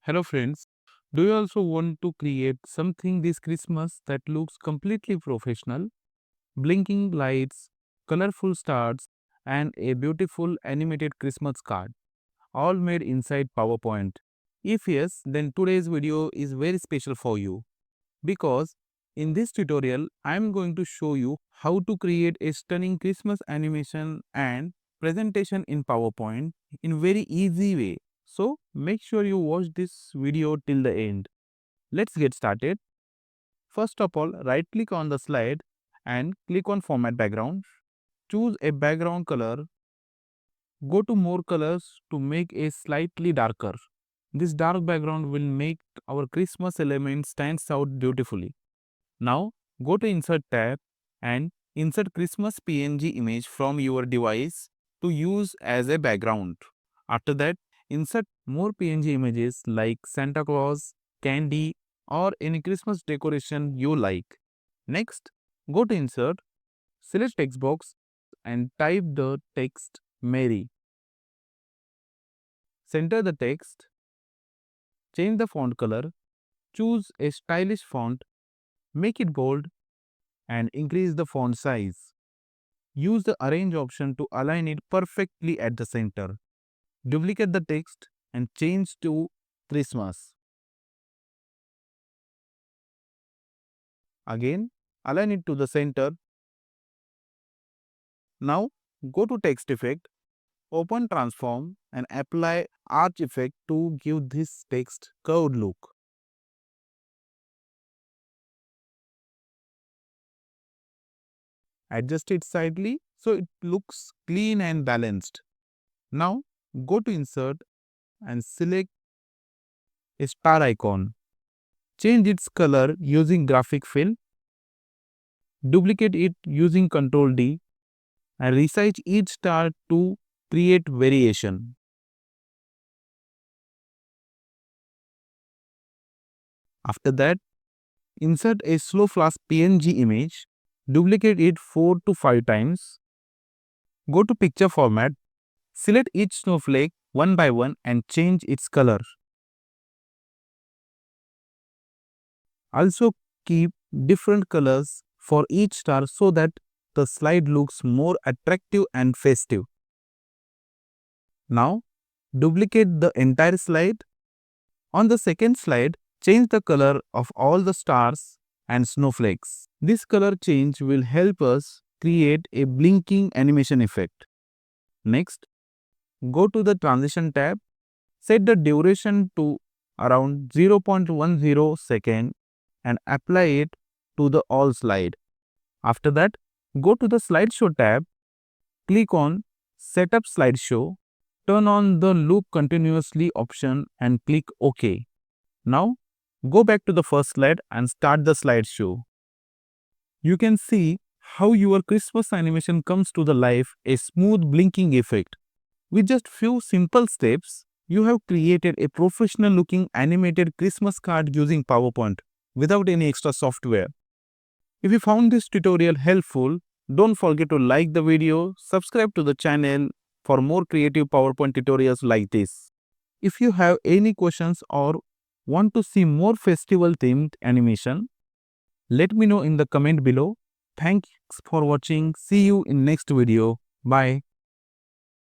Hello friends, do you also want to create something this Christmas that looks completely professional? Blinking lights, colorful stars, and a beautiful animated Christmas card, all made inside PowerPoint. If yes, then today's video is very special for you because in this tutorial I am going to show you how to create a stunning Christmas animation and presentation in PowerPoint in very easy way. So make sure you watch this video till the end. Let's get started. First of all, right click on the slide and click on format background. Choose a background color. Go to more colors to make a slightly darker. This dark background will make our Christmas element stands out beautifully. Now go to Insert tab and insert Christmas PNG image from your device to use as a background. After that, insert more PNG images like Santa Claus, candy, or any Christmas decoration you like. Next, go to Insert, select text box and type the text Merry. Center the text, change the font color, choose a stylish font, make it bold and increase the font size. Use the arrange option to align it perfectly at the center. Duplicate the text and change to Christmas. Again, align it to the center. Now, go to text effect, open transform and apply arch effect to give this text curved look. Adjust it slightly so it looks clean and balanced. Now, go to insert and select a star icon. Change its color using graphic fill. Duplicate it using Ctrl D and resize each star to create variation. After that, insert a slow flash PNG image, duplicate it 4 to 5 times. Go to picture format, select each snowflake one by one and change its color. Also keep different colors for each star so that the slide looks more attractive and festive. Now, duplicate the entire slide. On the second slide, change the color of all the stars and snowflakes. This color change will help us create a blinking animation effect. Next, go to the transition tab, set the duration to around 0.10 second and apply it to the all slide. After that, go to the slideshow tab, click on setup slideshow, turn on the loop continuously option and click OK. Now, go back to the first slide and start the slideshow. You can see how your Christmas animation comes to the life, a smooth blinking effect. With just few simple steps, you have created a professional looking animated Christmas card using PowerPoint without any extra software. If you found this tutorial helpful, don't forget to like the video, subscribe to the channel for more creative PowerPoint tutorials like this. If you have any questions or want to see more festival themed animation, let me know in the comment below. Thanks for watching. See you in next video. Bye.